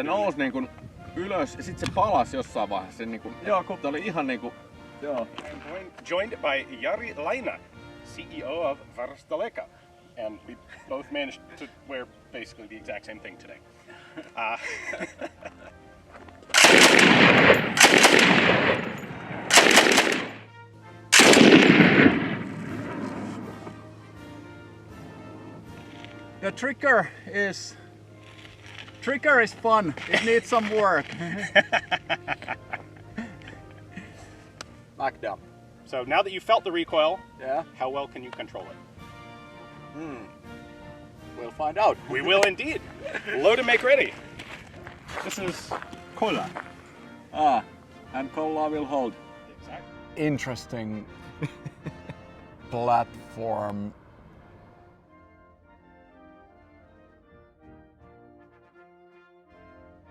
Se nousi niinku ylös ja sit se palasi jossain vaiheessa. Se niinku, joo, kun tää oli ihan niinku, joo. I'm joined by Jari Laine, CEO of Varusteleka. And we both managed to wear basically the exact same thing today. The trigger is fun. It needs some work. Back down. So now that you felt the recoil, Yeah. how well can you control it? We'll find out. We will indeed. Load and make ready. This is Kollaa. And Kollaa will hold. Exactly. Interesting platform